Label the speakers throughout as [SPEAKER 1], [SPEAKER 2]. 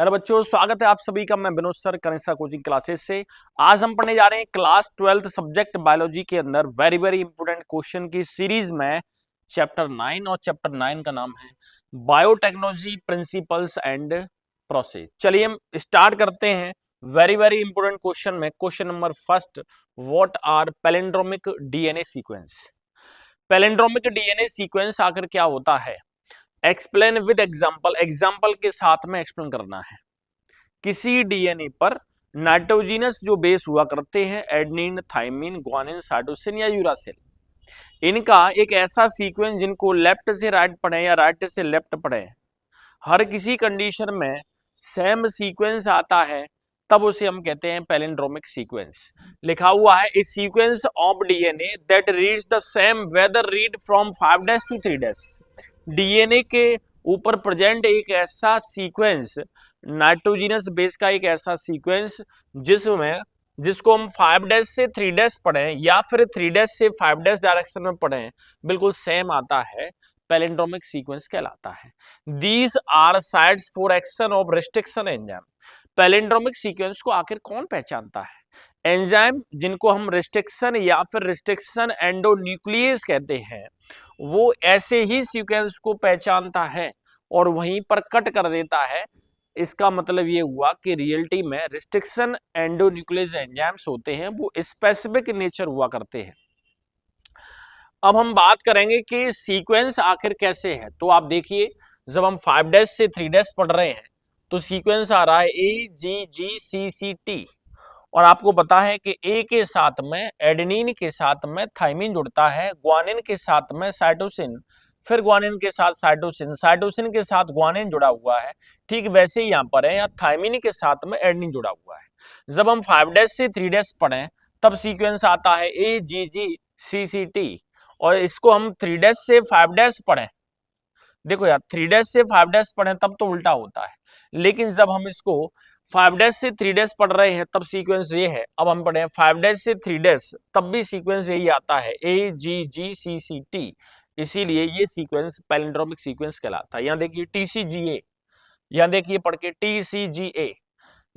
[SPEAKER 1] Hello बच्चों, स्वागत है आप सभी का। मैं विनोद सर कनिष्ठा कोचिंग क्लासेस से। आज हम पढ़ने जा रहे हैं क्लास 12th सब्जेक्ट बायोलॉजी के अंदर वेरी इंपोर्टेंट क्वेश्चन की सीरीज में चैप्टर 9, और चैप्टर 9 का नाम है बायोटेक्नोलॉजी प्रिंसिपल्स एंड प्रोसेस। चलिए हम स्टार्ट करते हैं वेरी इंपोर्टेंट क्वेश्चन में। Question number first, what are palindromic DNA sequence. Palindromic DNA sequence आखिर क्या होता है? एक्सप्लेन विद एग्जाम्पल, एग्जाम्पल के साथ में एक्सप्लेन करना है। किसी डीएनए पर नाइट्रोजीनस जो बेस हुआ करते हैं, एडेनिन, थाइमिन, ग्वानिन, साइटोसिन या यूरासिल, इनका एक ऐसा सीक्वेंस जिनको लेफ्ट से राइट पढ़े या राइट से लेफ्ट पढ़े, हर किसी कंडीशन में सेम सीक्वेंस आता है, तब उसे हम कहते हैं पैलिंड्रोमिक सीक्वेंस। लिखा हुआ है इस sequence of DNA that reads the same whether read from 5' to 3'। DNA के ऊपर प्रेजेंट एक ऐसा सीक्वेंस, नाइट्रोजीनस बेस का एक ऐसा सीक्वेंस जिसको हम 5' से 3' पढ़ें या फिर 3' से 5' डायरेक्शन में पढ़ें, बिल्कुल सेम आता है, पैलिंड्रोमिक सीक्वेंस कहलाता है। These are sites for action of restriction enzyme. Palindromic sequence को आखिर कौन पहचानता है? एंजाइम जिनको हम रिस्ट्रिक्शन या फिर रिस्ट्रिक्शन एंडोन्यूक्लियस कहते हैं, वो ऐसे ही सीक्वेंस को पहचानता है और वहीं पर कट कर देता है। इसका मतलब ये हुआ कि रियलिटी में रिस्ट्रिक्शन एंडोन्यूक्लियस एंजाइम्स होते हैं, वो स्पेसिफिक नेचर हुआ करते हैं। अब हम बात करेंगे कि सीक्वेंस आखिर कैसे है। तो आप देखिए, जब हम 5' से 3' पढ़ रहे हैं तो सीक्वेंस आ रहा है AGGCCT, और आपको पता है कि ए के साथ में एडेनिन के साथ में थाइमिन जुड़ता है, ग्वानिन के साथ में साइटोसिन, फिर ग्वानिन के साथ साइटोसिन, साइटोसिन के साथ ग्वानिन जुड़ा हुआ है। ठीक वैसे ही यहाँ पर है, यहाँ थाइमिन के साथ में एडेनिन जुड़ा हुआ है। जब हम 5' से 3' पढ़ें तब सीक्वेंस आता है AGGCCT, और इसको हम 3' से 5' पढ़ें, देखो यार 3' से 5' पढ़ें तब तो उल्टा होता है, लेकिन जब हम इसको 5' से 3' पढ़ रहे हैं तब सीक्वेंस ये है। अब हम पढ़े 5' से 3' तब भी सीक्वेंस यही आता है AGGCCT, इसीलिए ये सीक्वेंस पैलिंड्रोमिक सीक्वेंस कहलाता है। यहाँ देखिए TCGA, यहाँ देखिए पढ़ के TCGA,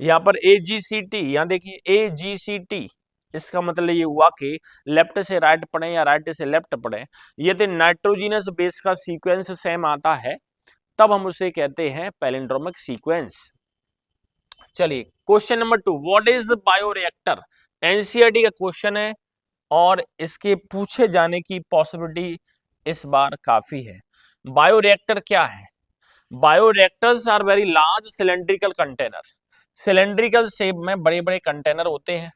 [SPEAKER 1] यहाँ पर AGCT, यहाँ देखिए AGCT। इसका मतलब ये हुआ कि लेफ्ट से राइट पढ़े या राइट से लेफ्ट पढ़े, ये तो नाइट्रोजीनस बेस का सीक्वेंस सेम आता है, तब हम उसे कहते हैं पैलिंड्रोमिक सीक्वेंस। चलिए question number 2, what is bioreactor. NCERT का क्वेश्चन है और इसके पूछे जाने की पॉसिबिलिटी इस बार काफी है। बायोरिएक्टर क्या है? Bioreactors are very large cylindrical container. Cylindrical shape में बड़े बड़े कंटेनर होते हैं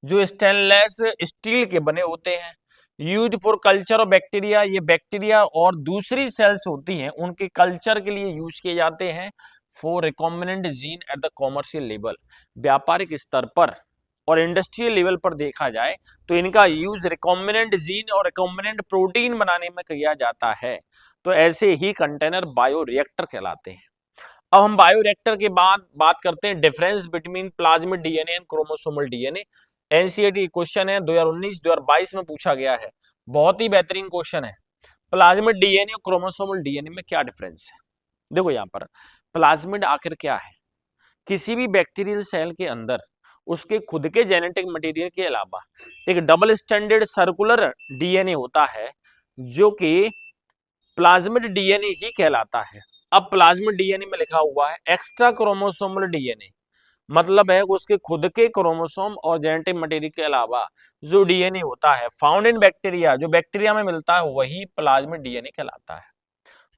[SPEAKER 1] जो स्टेनलेस स्टील के बने होते हैं, use for culture of bacteria. ये बैक्टीरिया और दूसरी सेल्स होती हैं, उनके कल्चर के लिए यूज किए जाते हैं। For recombinant gene at the commercial level, व्यापारिक स्तर पर और इंडस्ट्रियल लेवल पर देखा जाए तो इनका यूज रिकॉम्बिनेंट जीन और रिकॉम्बिनेंट प्रोटीन बनाने में किया जाता है। तो ऐसे ही कंटेनर बायोरिएक्टर कहलाते हैं। अब हम बायोरिएक्टर के बाद बात करते हैं difference between plasmid DNA and chromosomal DNA. NCERT question है 2019-2022 में पूछा गया है, बहुत ही बेहतरीन क्वेश्चन है। प्लाज्मिड डीएनए और क्रोमोसोमल डीएनए में क्या डिफरेंस है? देखो यहाँ पर प्लाज्मिड आखिर क्या है? किसी भी बैक्टीरियल सेल के अंदर उसके खुद के जेनेटिक मटेरियल के अलावा एक डबल स्टैंडर्ड सर्कुलर डीएनए होता है, जो कि प्लाज्मिड डीएनए ही कहलाता है। अब प्लाज्मिड डीएनए में लिखा हुआ है एक्स्ट्रा क्रोमोसोमल डीएनए, मतलब है उसके खुद के क्रोमोसोम और जेनेटिक मटेरियल के अलावा जो डीएनए होता है फाउंड इन बैक्टीरिया, जो बैक्टीरिया में मिलता है, वही प्लाज्मिड डीएनए कहलाता है।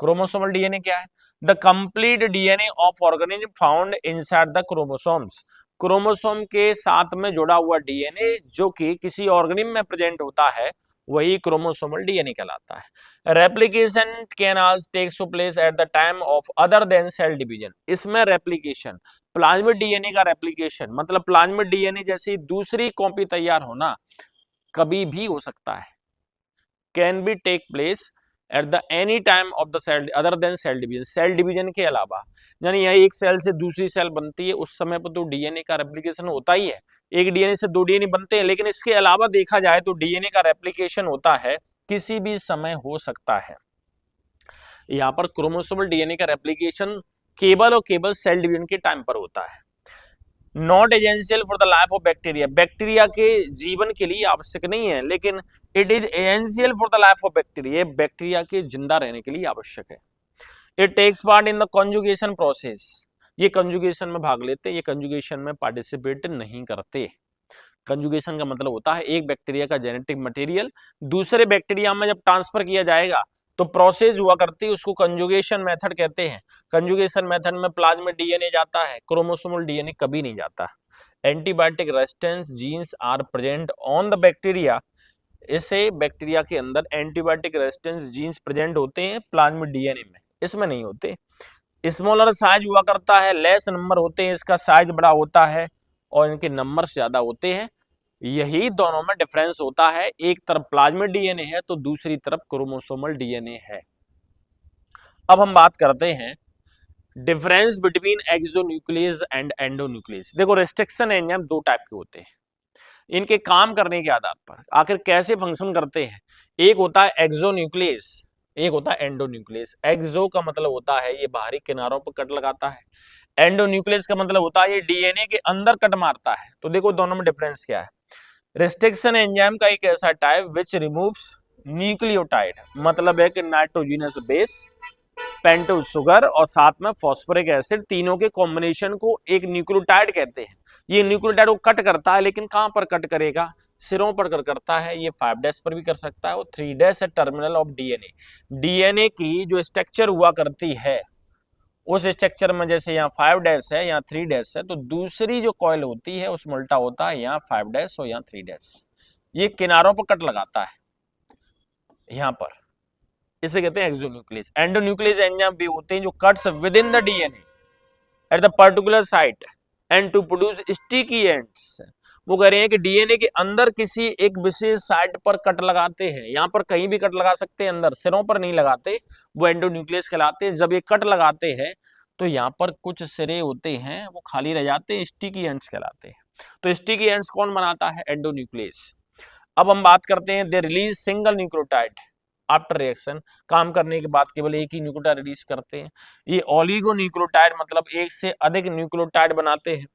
[SPEAKER 1] क्रोमोसोमल डीएनए क्या है? The complete DNA of organism found inside the chromosomes. Chromosome के साथ में जुड़ा हुआ डीएनए जो कि किसी ऑर्गेनिज्म में प्रेजेंट होता है, वही क्रोमोसोमल डीएनए कहलाता है। Replication can also takes place at the time of other than cell division. इसमें रेप्लिकेशन, प्लाज्मिड डीएनए का रेप्लिकेशन मतलब प्लाज्मिड डीएनए जैसी दूसरी कॉपी तैयार होना कभी भी हो सकता है, can be take place at the any time of the cell other than cell division. Cell division के अलावा, यानी यह एक सेल से दूसरी सेल बनती है, उस समय पर तो डीएनए का रेप्लिकेशन होता ही है। एक डीएनए से दो डीएनए बनते हैं, लेकिन इसके अलावा देखा जाए तो डीएनए का रेप्लिकेशन होता है, किसी भी समय हो सकता है। यहाँ पर क्रोमोसोमल डीएनए का रेप्लिकेशन केवल और केवल सेल डिवीजन के टाइम पर होता है। Not essential for the life of bacteria, bacteria के जीवन के लिए आवश्यक नहीं है, लेकिन it is essential for the life of bacteria, bacteria के जिंदा रहने के लिए आवश्यक है। It takes part in the conjugation process, ये कंजुगेशन में भाग लेते हैं, ये कंजुगेशन में पार्टिसिपेट नहीं करते। कंजुगेशन का मतलब होता है एक बैक्टीरिया का जेनेटिक मटेरियल दूसरे बैक्टीरिया में जब ट्रांसफर किया जाएगा तो प्रोसेस हुआ करती है, उसको कंजुगेशन मेथड कहते हैं। कंजुगेशन मेथड में प्लाज्मिड डीएनए जाता है, क्रोमोसोमल डीएनए कभी नहीं जाता। Antibiotic resistance genes are present on the bacteria, इसे बैक्टीरिया के अंदर एंटीबायोटिक रेजिस्टेंस जीन्स प्रेजेंट होते हैं प्लाज्मिड डीएनए में, इसमें नहीं होते। स्मॉलर साइज हुआ करता है, लेस नंबर होते हैं, इसका साइज बड़ा होता है और इनके नंबर्स ज्यादा होते हैं। यही दोनों में डिफरेंस होता है, एक तरफ प्लाज्मिड डीएनए है तो दूसरी तरफ क्रोमोसोमल डीएनए है। अब हम बात करते हैं difference between exonuclease and endonuclease. देखो रेस्ट्रिक्शन एंजाइम दो टाइप के होते हैं, इनके काम करने के आधार पर आखिर कैसे फंक्शन करते हैं। एक होता है एक्सोन्यूक्लियस, एक होता है एंडोन्यूक्लियस। एक्सो का मतलब होता है ये बाहरी किनारों पर कट लगाता है, एंडोन्यूक्लियस का मतलब होता है ये डीएनए के अंदर कट मारता है। तो देखो दोनों में डिफरेंस क्या है। रेस्ट्रिक्शन एंजाइम का एक ऐसा टाइप विच रिमूव्स न्यूक्लियोटाइड, मतलब है कि नाइट्रोजनस बेस, पेंटोज शुगर और साथ में फॉस्फोरिक एसिड, तीनों के कॉम्बिनेशन को एक न्यूक्लियोटाइड कहते हैं। ये न्यूक्लियोटाइड को कट करता है, लेकिन कहां पर कट करेगा, सिरों पर कट करता है। ये 5' पर भी कर सकता है, और 3' है टर्मिनल ऑफ डीएनए। डीएनए की जो स्ट्रक्चर हुआ करती है उस स्ट्रक्चर में जैसे यहाँ 5' है, यहाँ 3' है, तो दूसरी जो कॉइल होती है उसमें उल्टा होता है, यहाँ 5' और यहाँ 3'। ये किनारों पर कट लगाता है यहाँ पर, इसे कहते हैं एक्सोन्यूक्लियस। एंडोन्यूक्लियस एंजाइम भी होते हैं जो cuts within the DNA at the particular site and to produce sticky ends. वो कह रहे हैं कि डीएनए के अंदर किसी एक विशेष साइट पर कट लगाते हैं, यहाँ पर कहीं भी कट लगा सकते हैं, अंदर सिरों पर नहीं लगाते, वो एंडोन्यूक्लियस कहलाते हैं। जब ये कट लगाते हैं तो यहाँ पर कुछ सिरे होते हैं वो खाली रह जाते हैं, स्टिकी एंड्स कहलाते हैं। तो स्टिकी एंड्स कौन बनाता है, एंडोन्यूक्लियस। अब हम बात करते हैं they release single nucleotide after reaction, काम करने के बाद केवल एक ही न्यूक्लियोटाइड रिलीज करते हैं। ये ओलिगो न्यूक्लियोटाइड मतलब एक से अधिक न्यूक्लियोटाइड बनाते हैं।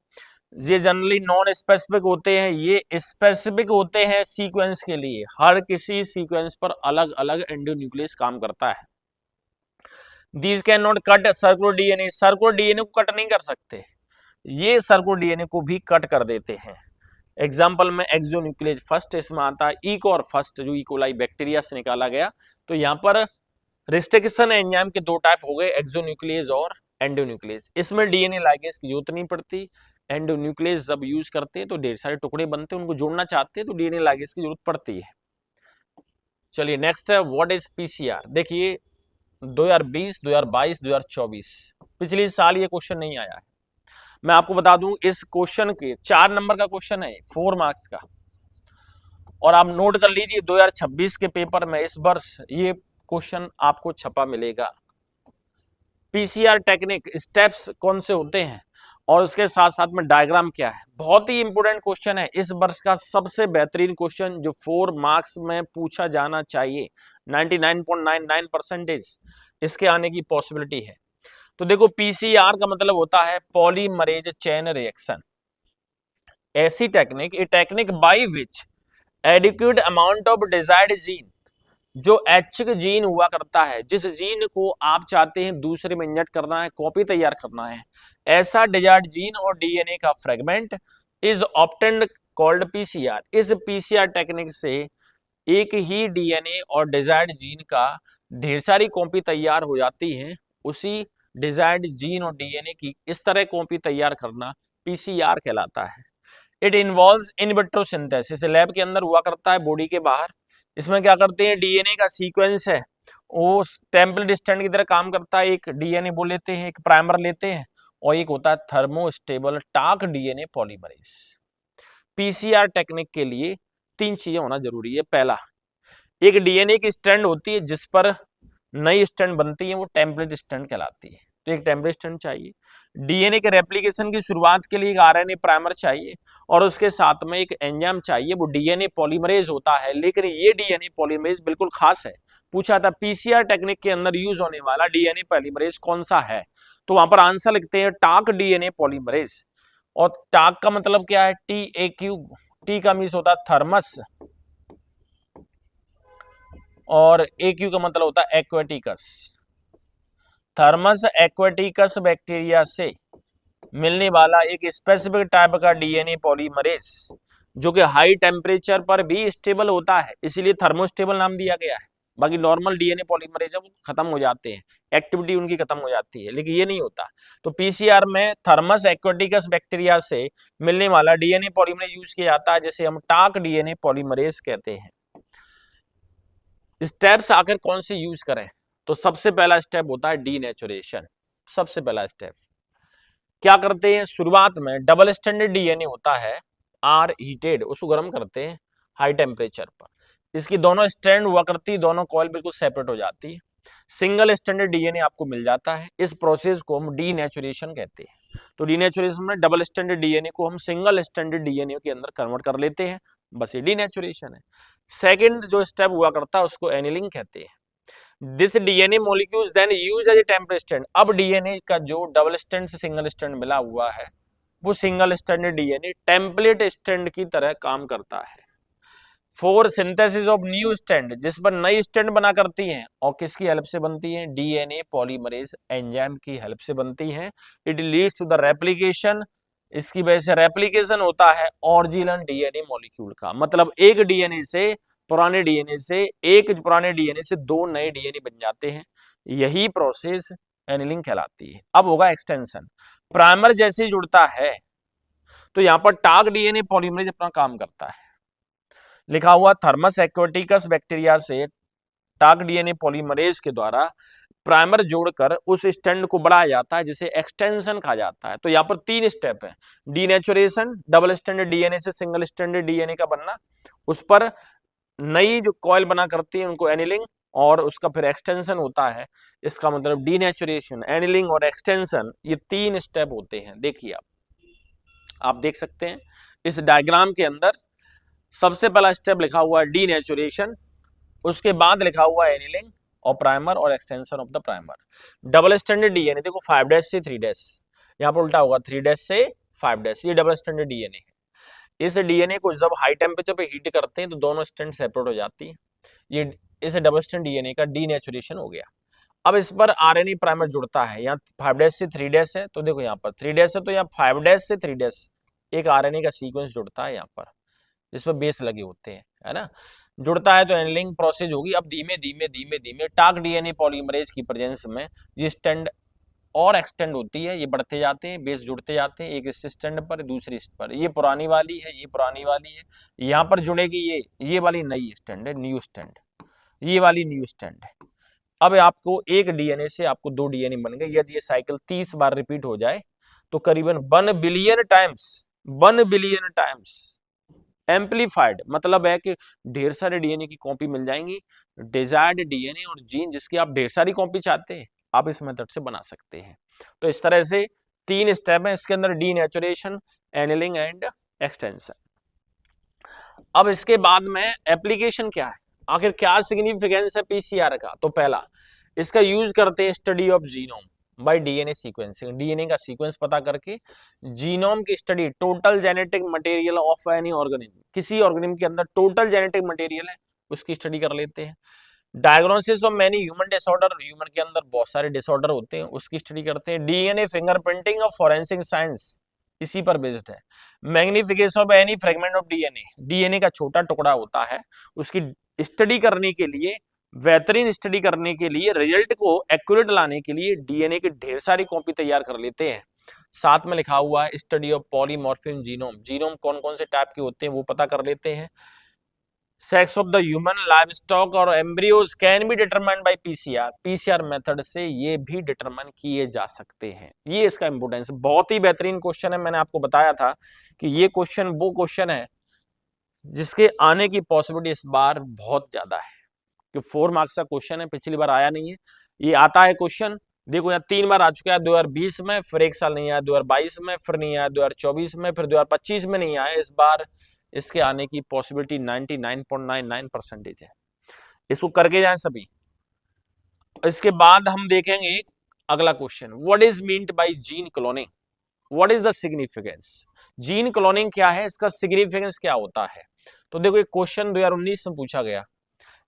[SPEAKER 1] ये जनरली नॉन स्पेसिफिक होते हैं, ये स्पेसिफिक होते हैं सीक्वेंस के लिए, हर किसी सीक्वेंस पर अलग अलग एंडोन्यूक्लियस काम करता है। These can not cut circular DNA, circular DNA को कट नहीं कर सकते, ये सर्कुलर डीएनए को भी कट कर देते हैं। एग्जाम्पल में एक्सोन्यूक्लियस फर्स्ट इसमें आता है, इकोर फर्स्ट जो इकोलाई बैक्टीरिया से निकाला गया। तो यहाँ पर रेस्ट्रिक्शन एंजाइम के दो टाइप हो गए, एक्सोन्यूक्लियस और एंडोन्यूक्लियस। इसमें डीएनए लाइगेज की जरूरत नहीं पड़ती, एंडोन्यूक्लियस जब यूज करते हैं तो ढेर सारे टुकड़े बनते हैं, उनको जोड़ना चाहते हैं तो डीएनए लाइगेज की जरूरत पड़ती है। चलिए नेक्स्ट है व्हाट इज पीसीआर। देखिए 2020, 2022, 2024 पिछले साल ये क्वेश्चन नहीं आया है। मैं आपको बता दूं इस क्वेश्चन के 4 नंबर का क्वेश्चन है, 4 मार्क्स का, और आप नोट कर लीजिए 2026 के पेपर में इस वर्ष ये क्वेश्चन आपको छपा मिलेगा। पीसीआर टेक्निक स्टेप्स कौन से होते हैं और उसके साथ साथ में डायग्राम क्या है, बहुत ही इंपोर्टेंट क्वेश्चन है, इस वर्ष का सबसे बेहतरीन क्वेश्चन जो 4 मार्क्स में पूछा जाना चाहिए। 99.99% इसके आने की पॉसिबिलिटी है। तो देखो पीसीआर का मतलब होता है पॉलीमरेज चेन रिएक्शन। ऐसी technique, a technique by which adequate amount of desired gene, जो ऐच्छिक जीन हुआ करता है, जिस जीन को आप चाहते हैं दूसरे में इंजेक्ट करना है, कॉपी तैयार करना है, ऐसा डिजायर्ड जीन और डीएनए का fragment is obtained called PCR. इस पीसीआर टेक्निक से एक ही डीएनए और डिजायर्ड जीन का ढेर सारी कॉपी तैयार हो जाती है। उसी डिजायर्ड जीन और डीएनए की इस तरह कॉपी तैयार करना पीसीआर कहलाता है। It involves in vitro synthesis, lab के अंदर हुआ करता है, बॉडी के बाहर। इसमें क्या करते हैं, डीएनए का सीक्वेंस है वो टेम्पलेट स्टैंड की तरह काम करता है। एक डीएनए वो लेते हैं, एक प्राइमर लेते हैं, और एक होता है थर्मोस्टेबल टाक डीएनए पॉलीमरेज। पीसीआर टेक्निक के लिए 3 चीजें होना जरूरी है। पहला, एक डीएनए की स्ट्रैंड होती है जिस पर नई स्ट्रैंड बनती है, वो टेम्पलेट स्ट्रैंड कहलाती है, तो एक टेम्पलेट स्ट्रैंड चाहिए। डीएनए के रेप्लिकेशन की शुरुआत के लिए एक आरएनए प्राइमर चाहिए, और उसके साथ में एक एंजाइम चाहिए, वो डीएनए पॉलीमरेज होता है। लेकिन ये डीएनए पॉलीमरेज बिल्कुल खास है, पूछा था पीसीआर टेक्निक के अंदर यूज होने वाला डीएनए पॉलीमरेज कौन सा है, तो वहां पर आंसर लिखते हैं टाक डीएनए पॉलीमरेज। और टाक का मतलब क्या है, TAQ, टी का मीन्स होता है थर्मस और AQ का मतलब होता है एक्वेटिकस। थर्मस एक्वेटिकस बैक्टीरिया से मिलने वाला एक स्पेसिफिक टाइप का डीएनए पॉलीमरेज जो कि हाई टेम्परेचर पर भी स्टेबल होता है, इसीलिए थर्मोस्टेबल नाम दिया गया है। बाकी नॉर्मल डीएनए पॉलीमरेज है वो खत्म हो जाते हैं, एक्टिविटी उनकी खत्म हो जाती है, लेकिन ये नहीं होता। तो पीसीआर में थर्मस एक्वेटिकस बैक्टीरिया से मिलने वाला डीएनए पॉलीमरेज यूज किया जाता है, जिसे हम टाक डीएनए पॉलीमरेज कहते हैं। स्टेप्स आखिर कौन से यूज करें, तो सबसे पहला स्टेप होता है डीनेचुरेशन। सबसे पहला स्टेप क्या करते हैं, शुरुआत में डबल स्टैंडर्ड डीएनए होता है आर हीटेड, उसको गर्म करते हैं हाई टेम्परेचर पर। इसकी दोनों स्ट्रैंड हुआ करती है, दोनों कॉइल बिल्कुल सेपरेट हो जाती है, सिंगल स्टैंडर्ड डीएनए आपको मिल जाता है। इस प्रोसेस को हम डीनेचुरेशन कहते हैं। तो डीनेचुरेशन में डबल स्टैंडर्ड डीएनए को हम सिंगल स्टैंडर्ड डीएनए के अंदर कन्वर्ट कर लेते हैं, बस ये डीनेचुरेशन है। सेकेंड जो स्टेप हुआ करता है उसको एनिलिंग कहते हैं। This DNA molecules then use as a template strand. अब डीएनए का जो डबल स्टैंड से सिंगल स्टैंड मिला हुआ है वो single stranded DNA template strand की तरह काम करता है for synthesis of new strand, जिस पर नई स्टैंड बना करती हैं। और किसकी हेल्प से बनती है, डीएनए पॉलीमरेज एंजाइम की हेल्प से बनती है। It leads to the replication, इसकी वजह से रेप्लिकेशन होता है ओरिजिनल डीएनए मॉलिक्यूल का, मतलब एक डीएनए से पुराने डीएनए से एक पुराने डीएनए से दो नए डीएनए बन जाते हैं। यही प्रोसेस एनिलिंग कहलाती है। अब होगा एक्सटेंशन। प्राइमर जैसे ही जुड़ता है तो यहाँ पर टाग डीएनए पॉलीमरेज अपना काम करता है। लिखा हुआ थर्मस एक्वेटिकस बैक्टीरिया से टाग डीएनए पॉलीमरेज के द्वारा प्राइमर जोड़कर उस स्टैंड को बढ़ाया जाता है, जिसे एक्सटेंशन कहा जाता है। तो यहाँ पर तीन स्टेप है, डीनेचुरेशन, डबल स्टैंडर्ड डीएनए से सिंगल स्टैंडर्ड डीएनए का बनना, उस पर नई जो कॉइल बना करती है उनको एनिलिंग, और उसका फिर एक्सटेंशन होता है। इसका मतलब डीनेचुरेशन, एनिलिंग और एक्सटेंशन, ये तीन स्टेप होते हैं। देखिए आप देख सकते हैं इस डायग्राम के अंदर सबसे पहला स्टेप लिखा हुआ है डीनेचुरेशन, उसके बाद लिखा हुआ है एनिलिंग और प्राइमर और extension of the primer. Double standard DNA देखो 5' से 3', यहाँ पर उल्टा होगा 3' से 5', ये डबल स्टैंडर्ड डीएनए है। इस डीएनए को जब हाई टेम्परेचर पे हीट करते हैं तो दोनों स्टैंड सेपरेट हो जाती है। ये इस डबल स्टैंड डीएनए का डीनेचुरेशन हो गया। अब इस पर आरएनए प्राइमर जुड़ता है, यहाँ 5' से 3' है, तो देखो यहाँ पर 3' है तो यहाँ 5' से 3' एक आरएनए का सीक्वेंस जुड़ता है यहाँ पर, जिस पर बेस लगे होते हैं, है ना, जुड़ता है तो एनिलिंग प्रोसेस होगी। अब धीमे धीमे धीमे धीमे टाक डीएनए पॉलीमरेज की प्रेजेंस में ये स्टैंड और एक्सटेंड होती है, ये बढ़ते जाते हैं, बेस जुड़ते जाते हैं, एक स्टैंड पर दूसरी पर, ये पुरानी वाली है, ये पुरानी वाली है, यहाँ पर जुड़ेगी ये वाली नई स्टैंड है, न्यू स्टैंड, ये वाली न्यू स्टैंड है। अब आपको एक डीएनए से आपको दो डीएनए बन गए। यदि ये साइकिल 30 बार रिपीट हो जाए तो करीबन 1 बिलियन टाइम्स एम्पलीफाइड, मतलब है कि ढेर सारे डीएनए की कॉपी मिल जाएंगी। डिजायर्ड डीएनए और जीन जिसकी आप ढेर सारी कॉपी चाहते हैं, आप इस मेथड से बना सकते हैं। तो इस तरह से तीन स्टेप है इसके अंदर, डीनेचुरेशन, एनिलिंग एंड एक्सटेंशन। अब इसके बाद में एप्लीकेशन क्या है, आखिर क्या सिग्निफिकेंस है पीसीआर का। तो पहला, इसका यूज करते हैं study of genome bye DNA sequencing, DNA का सीक्वेंस पता करके जीनोम की study, total genetic material of any organism, किसी ऑर्गेनिज्म के अंदर टोटल जेनेटिक मटेरियल है उसकी स्टडी कर लेते हैं। Diagnosis of many human disorder, human के अंदर बहुत सारे डिसऑर्डर होते हैं उसकी स्टडी करते हैं। DNA fingerprinting of forensic science इसी पर बेस्ड है। Magnification of any fragment of DNA, DNA का छोटा टुकड़ा होता है उसकी स्टडी करने के लिए, बेहतरीन स्टडी करने के लिए, रिजल्ट को एक्यूरेट लाने के लिए डीएनए की ढेर सारी कॉपी तैयार कर लेते हैं। साथ में लिखा हुआ है study of polymorphism genome, genome कौन कौन से टाइप के होते हैं वो पता कर लेते हैं। Sex of the human livestock और embryos can be determined by PCR, PCR method से ये भी डिटरमाइन किए जा सकते हैं। ये इसका इंपोर्टेंस, बहुत ही बेहतरीन क्वेश्चन है। मैंने आपको बताया था कि ये क्वेश्चन वो क्वेश्चन है जिसके आने की पॉसिबिलिटी इस बार बहुत ज्यादा है, कि 4 मार्क्स का क्वेश्चन है, पिछली बार आया नहीं है, ये आता है क्वेश्चन। देखो यहाँ 3 बार आ चुका है, 2020 में, फिर एक साल नहीं आया 2022 में, फिर नहीं आया 2024 में, फिर 2025 में नहीं आया। इस बार इसके आने की पॉसिबिलिटी 99.99% है। इसको करके जाएं सभी। इसके बाद हम देखेंगे अगला question, what is meant by gene cloning, what is the significance, gene cloning क्या है, इसका सिग्निफिकेंस क्या होता है। तो देखो एक क्वेश्चन 2019 में पूछा गया,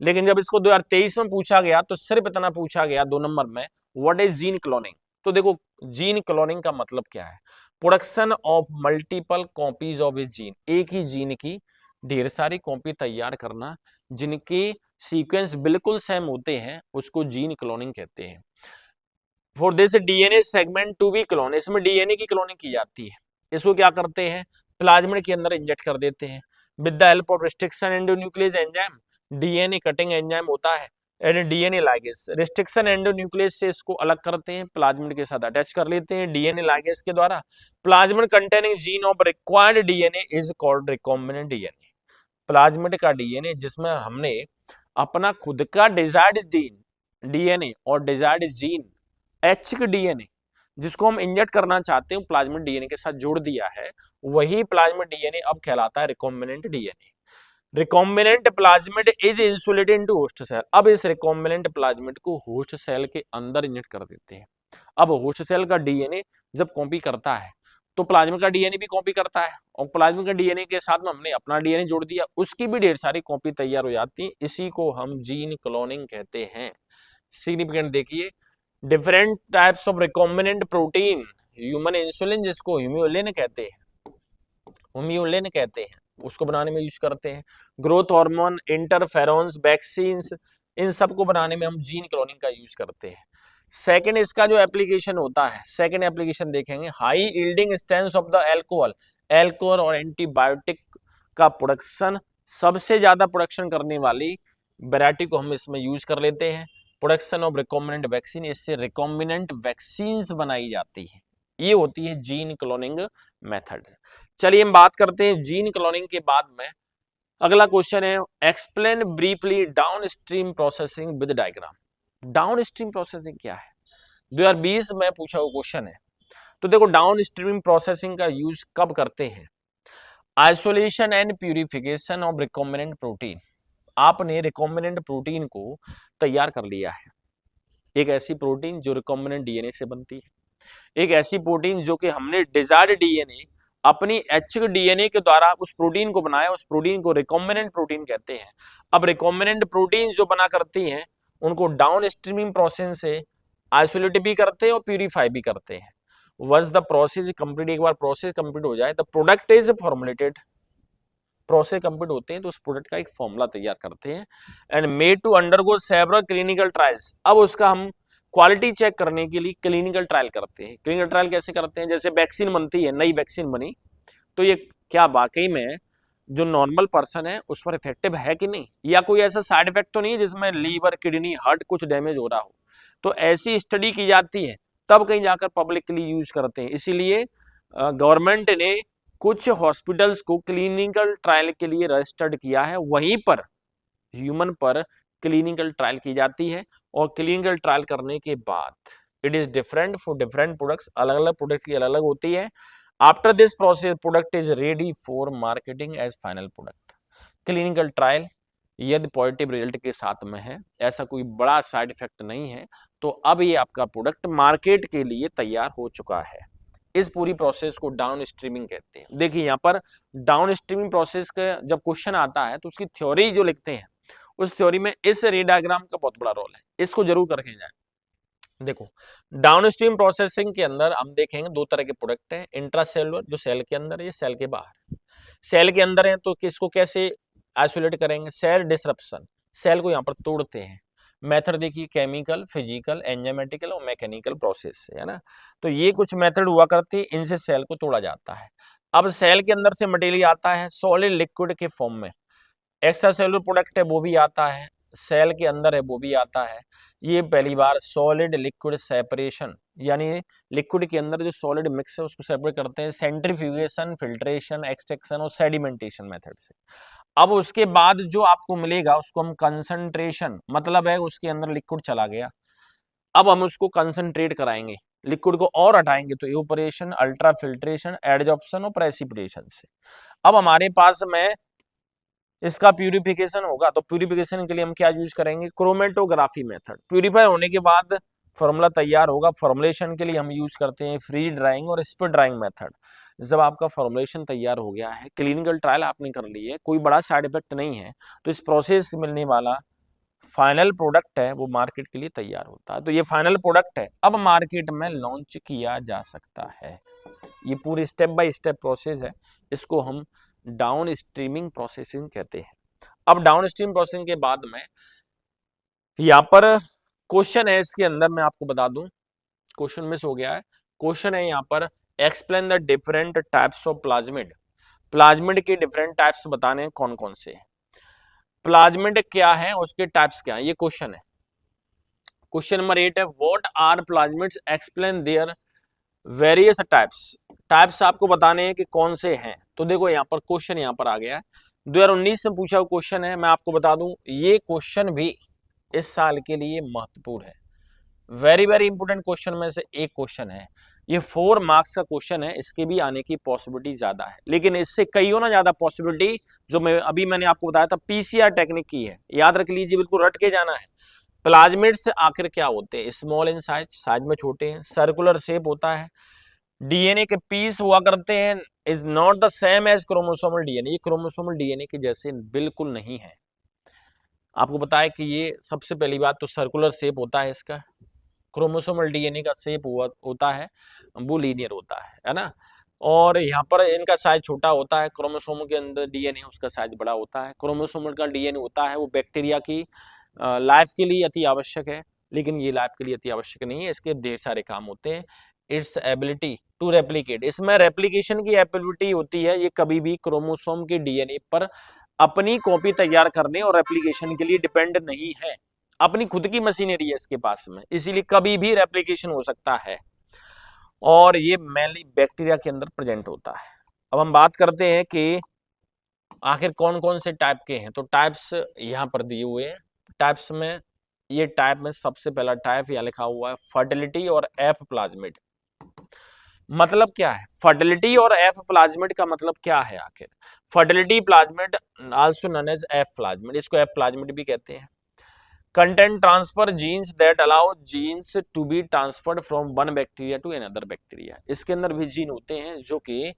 [SPEAKER 1] लेकिन जब इसको 2023 में पूछा गया तो सिर्फ इतना पूछा गया 2 नंबर में, व्हाट इज जीन क्लोनिंग। तो देखो जीन क्लोनिंग का मतलब क्या है, production of multiple copies of A gene, एक ही जीन की ढेर सारी कॉपी तैयार करना जिनके सीक्वेंस बिल्कुल सेम होते हैं, उसको जीन क्लोनिंग कहते हैं। For this DNA segment to be clone, इसमें डीएनए की क्लोनिंग की जाती है। इसको क्या करते हैं, प्लाज्मिड के अंदर इंजेक्ट कर देते हैं with the help of restriction endonuclease enzyme, DNA cutting enzyme होता है and DNA ligase, restriction endonuclease से इसको अलग करते हैं, प्लाज्मिड के साथ अटैच कर लेते हैं डीएनए लाइगेज के द्वारा। Plasmid containing gene of required DNA is called recombinant DNA, plasmid का डीएनए जिसमें हमने अपना खुद का डिजायर्ड जीन डीएनए और डिजायर्ड जीन ऐच्छिक डीएनए जिसको हम इंजेक्ट करना चाहते हैं प्लाज्मिड डीएनए के साथ जोड़ दिया है, वही प्लाज्मिड डीएनए अब कहलाता है recombinant DNA. Recombinant plasmid is insulated into host cell, अब इस रिकॉम्बिनेंट प्लाज्मिड को होस्ट सेल के अंदर इंजेक्ट कर देते हैं। अब होस्ट सेल का डीएनए जब कॉपी करता है तो प्लाज्मिड का डीएनए भी कॉपी करता है, और प्लाज्मिड का डीएनए के साथ में हमने अपना डीएनए जोड़ दिया, उसकी भी ढेर सारी कॉपी तैयार हो जाती है, इसी को हम जीन क्लोनिंग कहते हैं। सिग्निफिकेंट देखिए, different types of recombinant protein, human insulin जिसको ह्यूम्यूलिन कहते हैं, ह्यूम्यूलिन कहते हैं, उसको बनाने में यूज करते हैं, ग्रोथ हार्मोन, इंटरफेरोन्स, वैक्सीन्स, इन सब को बनाने में हम जीन क्लोनिंग का यूज करते हैं। सेकेंड इसका जो एप्लीकेशन होता है, सेकेंड एप्लीकेशन देखेंगे, high yielding strength of the alcohol, alcohol और एंटीबायोटिक का प्रोडक्शन, सबसे ज्यादा प्रोडक्शन करने वाली वैरायटी को हम इसमें यूज कर लेते हैं। प्रोडक्शन ऑफ रिकॉम्बिनेंट वैक्सीन, इससे रिकॉम्बिनेंट वैक्सीन्स बनाई जाती है, ये होती है जीन क्लोनिंग मेथड। चलिए हम बात करते हैं जीन क्लोनिंग के बाद में, अगला क्वेश्चन है, explain briefly down stream processing with diagram. Down stream processing क्या है, 2020 में पूछा हुआ क्वेश्चन है। तो देखो डाउन स्ट्रीम प्रोसेसिंग का यूज कब करते हैं, isolation and purification of recombinant protein, आपने रिकॉम्बिनेंट प्रोटीन को तैयार कर लिया है, एक ऐसी प्रोटीन जो रिकॉम्बिनेंट डीएनए से बनती है, एक ऐसी प्रोटीन जो कि हमने डिजायर्ड डीएनए अपनी ऐच्छिक डीएनए के द्वारा उस प्रोटीन को बनाया, उस प्रोटीन को रिकॉम्बिनेंट प्रोटीन कहते हैं। अब रिकॉम्बिनेंट प्रोटीन जो बना करती हैं उनको डाउन स्ट्रीमिंग प्रोसेस से आइसोलेट भी करते हैं और प्यूरिफाई भी करते हैं। वंस द प्रोसेस कंप्लीट, एक बार प्रोसेस कंप्लीट हो जाए, the product is formulated, process complete होते हैं तो उस प्रोडक्ट का एक फॉर्मूला तैयार करते हैं and made to undergo several clinical trials. अब उसका हम क्वालिटी चेक करने के लिए क्लिनिकल ट्रायल करते हैं। क्लिनिकल ट्रायल कैसे करते हैं, जैसे वैक्सीन बनती है, नई वैक्सीन बनी, तो ये क्या वाकई में जो नॉर्मल पर्सन है उस पर इफेक्टिव है कि नहीं, या कोई ऐसा साइड इफेक्ट तो नहीं है जिसमें लीवर, किडनी, हार्ट कुछ डैमेज हो रहा हो। तो ऐसी स्टडी की जाती है, तब कहीं जाकर पब्लिकली यूज करते हैं। इसीलिए गवर्नमेंट ने कुछ हॉस्पिटल्स को क्लिनिकल ट्रायल के लिए रजिस्टर्ड किया है, वहीं पर ह्यूमन पर क्लिनिकल ट्रायल की जाती है, और क्लिनिकल ट्रायल करने के बाद it is different for different products, अलग अलग प्रोडक्ट की अलग अलग होती है। After this process product is ready for marketing as final product. Clinical trial यदि पॉजिटिव रिजल्ट के साथ में है, ऐसा कोई बड़ा साइड इफेक्ट नहीं है, तो अब ये आपका प्रोडक्ट मार्केट के लिए तैयार हो चुका है। इस पूरी प्रोसेस को डाउन स्ट्रीमिंग कहते हैं। देखिए यहाँ पर डाउन स्ट्रीमिंग प्रोसेस का जब क्वेश्चन आता है तो उसकी थ्योरी जो लिखते हैं, उस थ्योरी में इस रे डायग्राम का बहुत बड़ा रोल है, इसको जरूर करके जाए। देखो डाउनस्ट्रीम प्रोसेसिंग के अंदर हम देखेंगे 2 तरह के प्रोडक्ट है, इंट्रासेलुलर जो सेल के अंदर है, सेल के बाहर। सेल के अंदर है तो किसको कैसे आइसोलेट करेंगे, सेल डिसरप्शन, सेल को यहाँ पर तोड़ते हैं। मेथड देखिए, केमिकल, फिजिकल, एंजाइमेटिकल और मैकेनिकल प्रोसेस है ना। तो ये कुछ मेथड हुआ करती है, इनसे सेल को तोड़ा जाता है। अब सेल के अंदर से मटेरियल आता है सॉलिड लिक्विड के फॉर्म में, एक्स्ट्रा सेलुलर प्रोडक्ट है वो भी आता है, सेल के अंदर है वो भी आता है। ये पहली बार सॉलिड लिक्विड सेपरेशन, यानी लिक्विड के अंदर जो सॉलिड मिक्स है उसको सेपरेट करते हैं सेंट्रीफ्यूगेशन, फिल्ट्रेशन, एक्सट्रैक्शन और सेडिमेंटेशन मेथड से। अब उसके बाद जो आपको मिलेगा उसको हम कंसंट्रेशन, मतलब है उसके अंदर लिक्विड चला गया, अब हम उसको कंसंट्रेट कराएंगे, लिक्विड को और हटाएंगे, तो इवेपोरेशन, अल्ट्रा फिल्ट्रेशन, एडजॉर्प्शन और प्रेसिपिटेशन से। अब हमारे पास में इसका प्यूरिफिकेशन होगा, तो प्यूरिफिकेशन के लिए हम क्या यूज करेंगे, क्रोमेटोग्राफी मेथड। प्यूरिफाई होने के बाद फॉर्मूला तैयार होगा। फॉर्मुलेशन के लिए हम यूज करते हैं फ्री ड्राइंग और स्पीड ड्राइंग मेथड। जब आपका फॉर्मुलेशन तैयार हो गया है, क्लिनिकल ट्रायल आपने कर ली है, कोई बड़ा साइड इफेक्ट नहीं है, तो इस प्रोसेस से मिलने वाला फाइनल प्रोडक्ट है वो मार्केट के लिए तैयार होता है। तो ये फाइनल प्रोडक्ट है, अब मार्केट में लॉन्च किया जा सकता है। ये पूरी स्टेप बाय स्टेप प्रोसेस है, इसको हम डाउन स्ट्रीमिंग प्रोसेसिंग कहते हैं। अब डाउन स्ट्रीम प्रोसेसिंग के बाद में यहाँ पर क्वेश्चन है, इसके अंदर मैं आपको बता दूं, क्वेश्चन मिस हो गया है। क्वेश्चन है यहाँ पर, explain the different types of plasmid. Plasmid के डिफरेंट टाइप्स बताने हैं कौन कौन से। प्लाज्मिड क्या है, उसके टाइप्स क्या है, ये क्वेश्चन है। क्वेश्चन नंबर 8 है, what are plasmids, explain their various types. Types आपको बताने हैं कि कौन से हैं। तो देखो यहाँ पर क्वेश्चन यहाँ पर आ गया है, 2019 से पूछा हुआ क्वेश्चन है। मैं आपको बता दूं, ये क्वेश्चन भी इस साल के लिए महत्वपूर्ण है। वेरी वेरी इंपोर्टेंट क्वेश्चन में से एक क्वेश्चन है। ये 4 मार्क्स का क्वेश्चन है, इसके भी आने की पॉसिबिलिटी ज्यादा है, लेकिन इससे कईयों ना ज्यादा पॉसिबिलिटी जो मैंने आपको बताया था पीसीआर टेक्निक की है। याद रख लीजिए, बिल्कुल रट के जाना है। प्लाज्मिड्स आखिर क्या होते हैं, स्मॉल इन साइज, साइज में छोटे हैं, सर्कुलर शेप होता है, डीएनए के पीस हुआ करते हैं, is not the same as chromosomal DNA. ये क्रोमोसोमल डीएनए के जैसे बिल्कुल नहीं है। आपको बताया कि ये सबसे पहली बात तो सर्कुलर शेप होता है इसका, क्रोमोसोमल डीएनए का शेप होता है वो लीनियर होता है ना। और यहाँ पर इनका साइज छोटा होता है, क्रोमोसोम के अंदर डीएनए उसका साइज बड़ा होता है। क्रोमोसोमल का डीएनए होता है वो बैक्टीरिया की लाइफ के लिए अति आवश्यक है, लेकिन ये लाइफ के लिए अति आवश्यक नहीं है, इसके ढेर सारे काम होते हैं। इट्स एबिलिटी टू रेप्लीकेट, इसमें रेप्लीकेशन की एबिलिटी होती है, ये कभी भी क्रोमोसोम के डीएनए पर अपनी कॉपी तैयार करने और रेप्लीकेशन के लिए डिपेंड नहीं है। अपनी खुद की मशीनरी है इसके पास में, इसीलिए कभी भी रेप्लिकेशन हो सकता है, और ये मेनली बैक्टीरिया के अंदर प्रेजेंट होता है। अब हम बात करते हैं कि आखिर कौन कौन से टाइप के हैं। तो टाइप्स यहाँ पर दिए हुए हैं। टाइप्स में ये टाइप में सबसे पहला टाइप यहाँ लिखा हुआ है फर्टिलिटी और एफ प्लाज्मिड। मतलब क्या है फर्टिलिटी और एफ प्लाज्मिड का मतलब क्या है आखिर। Fertility plasmid also known as F plasmid, इसको एफ प्लाज्मिड भी कहते हैं। Content transfer genes that allow genes to be transferred from one bacteria to another bacteria. इसके अंदर भी जीन होते हैं जो कि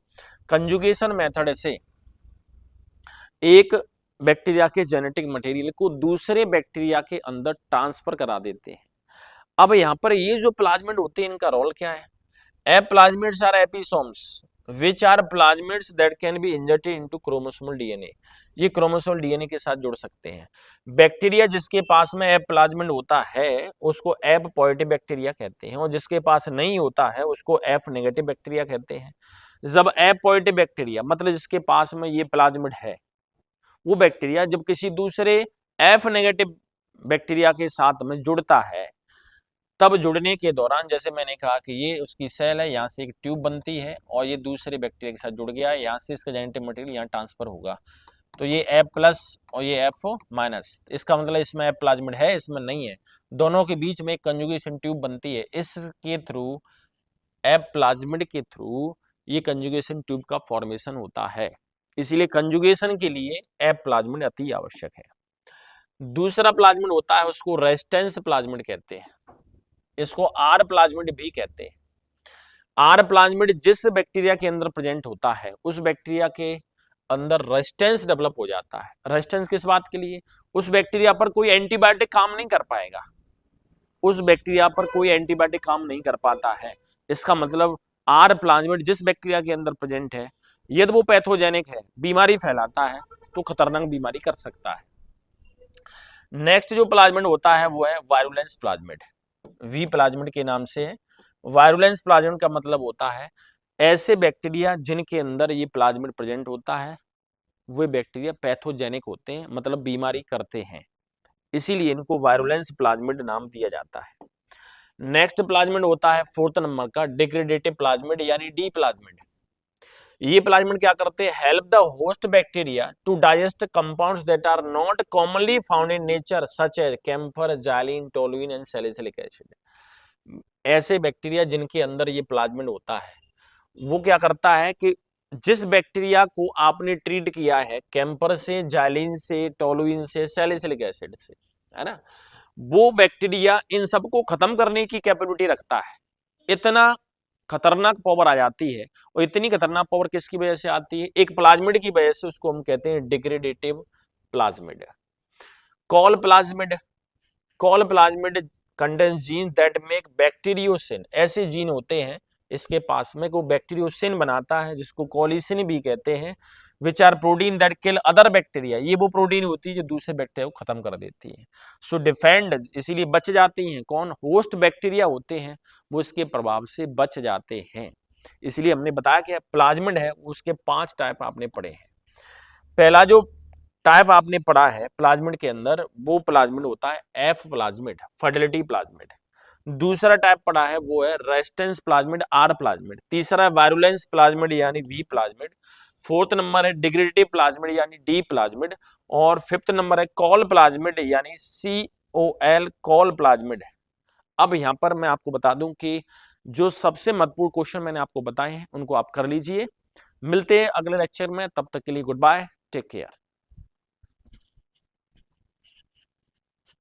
[SPEAKER 1] कंजुगेशन मेथड से एक बैक्टीरिया के जेनेटिक मटेरियल को दूसरे बैक्टीरिया के अंदर ट्रांसफर करा देते हैं। अब यहाँ पर ये जो प्लाज्मिड होते हैं इनका रोल क्या है। F plasmids are episomes which are plasmids that can be inserted into chromosomal DNA। ये क्रोमोसोमल डीएनए के साथ जुड़ सकते हैं। बैक्टीरिया जिसके पास में एप प्लाज्मिड होता है उसको एप पॉजिटिव बैक्टीरिया कहते हैं, और जिसके पास नहीं होता है उसको एफ नेगेटिव बैक्टीरिया कहते हैं। जब एप पॉजिटिव बैक्टीरिया मतलब जिसके पास में ये प्लाज्मिड है, वो बैक्टीरिया जब किसी दूसरे एफ नेगेटिव बैक्टीरिया के साथ में जुड़ता है, तब जुड़ने के दौरान जैसे मैंने कहा कि ये उसकी सेल है, यहाँ से एक ट्यूब बनती है और ये दूसरे बैक्टीरिया के साथ जुड़ गया है, यहाँ से इसका जेनेटिक मटेरियल यहाँ ट्रांसफर होगा। तो ये एफ प्लस और ये एफ माइनस, इसका मतलब इसमें एफ प्लाज्मिड है, इसमें नहीं है। दोनों के बीच में एक कंजुगेशन ट्यूब बनती है, इसके थ्रू एफ प्लाज्मिड के थ्रू ये कंजुगेशन ट्यूब का फॉर्मेशन होता है। इसीलिए कंजुगेशन के लिए एफ प्लाज्मिड अति आवश्यक है। दूसरा प्लाज्मिड होता है उसको रेजिस्टेंस प्लाज्मिड कहते हैं, इसको आर प्लाज्मिड भी कहते हैं। आर प्लाज्मिड जिस बैक्टीरिया के अंदर प्रेजेंट होता है उस बैक्टीरिया के अंदर रेजिस्टेंस डेवलप हो जाता है। रेजिस्टेंस किस बात के लिए, उस बैक्टीरिया पर कोई एंटीबायोटिक काम नहीं कर पाएगा, उस बैक्टीरिया पर कोई एंटीबायोटिक काम नहीं कर पाता है। इसका मतलब आर प्लाज्मिड जिस बैक्टीरिया के अंदर प्रेजेंट है, यदि वो पैथोजेनिक है, बीमारी फैलाता है, तो खतरनाक बीमारी कर सकता है। नेक्स्ट जो प्लाज्मिड होता है वो है वायरुलेंस प्लाज्मिड, वी प्लाज्मिड के नाम से है। वायरुलेंस प्लाज्मिड का मतलब होता है ऐसे बैक्टीरिया जिनके अंदर ये प्लाज्मिड प्रेजेंट होता है, वे बैक्टीरिया पैथोजेनिक होते हैं, मतलब बीमारी करते हैं, इसीलिए इनको वायरुलेंस प्लाज्मिड नाम दिया जाता है। नेक्स्ट प्लाज्मिड होता है 4th नंबर का डिग्रेडेटिव प्लाज्मिड यानी डी प्लाज्मिड। ये प्लाज्मिड क्या करते हैं, help the host bacteria to digest compounds that are not commonly found in nature such as camphor, xylene, toluene and salicylic acid. ऐसे bacteria जिनके अंदर ये प्लाज्मिड होता है वो क्या करता है कि जिस बैक्टीरिया को आपने ट्रीट किया है कैम्फर से, जाइलिन से, टोलुइन से, सैलिसिलिक एसिड से, है ना, वो बैक्टीरिया इन सबको खत्म करने की कैपेबिलिटी रखता है। इतना खतरनाक पावर आ जाती है, और इतनी खतरनाक पावर किसकी वजह से आती है? एक प्लाज्मिड की वजह से, उसको हम कहते हैं degradative plasmid. Call plasmid, call plasmid contains gene that make bacteriocin, ऐसे जीन होते हैं इसके पास में को बैक्टीरियोसिन बनाता है, जिसको कॉलिसिन भी कहते हैं, which are protein that kill other bacteria, ये वो प्रोटीन होती है जो दूसरे बैक्टीरिया को खत्म कर देती है। सो डिफेंड, इसीलिए बच जाती हैं कौन? होस्ट बैक्टीरिया होते हैं, वो इसके प्रभाव से बच जाते हैं। इसलिए हमने बताया कि प्लाज्मिड है उसके 5 टाइप आपने पढ़े हैं। पहला जो टाइप आपने पढ़ा है प्लाज्मिड के अंदर, वो प्लाज्मिड होता है एफ प्लाज्मिड, फर्टिलिटी प्लाज्मिड। दूसरा टाइप पढ़ा है वो है रेजिस्टेंस प्लाज्मिड, आर प्लाज्मिड। तीसरा है वायरुलेंस प्लाज्मिड यानी वी प्लाज्मिड। फोर्थ नंबर है डिग्रेडेटिव प्लाज्मिड यानी डी प्लाज्मिड। और फिफ्थ नंबर है कॉल प्लाज्मिड यानी COL, कॉल प्लाज्मिड है। अब यहाँ पर मैं आपको बता दूं कि जो सबसे महत्वपूर्ण क्वेश्चन मैंने आपको बताए हैं उनको आप कर लीजिए। मिलते हैं अगले लेक्चर में, तब तक के लिए गुड बाय, टेक केयर।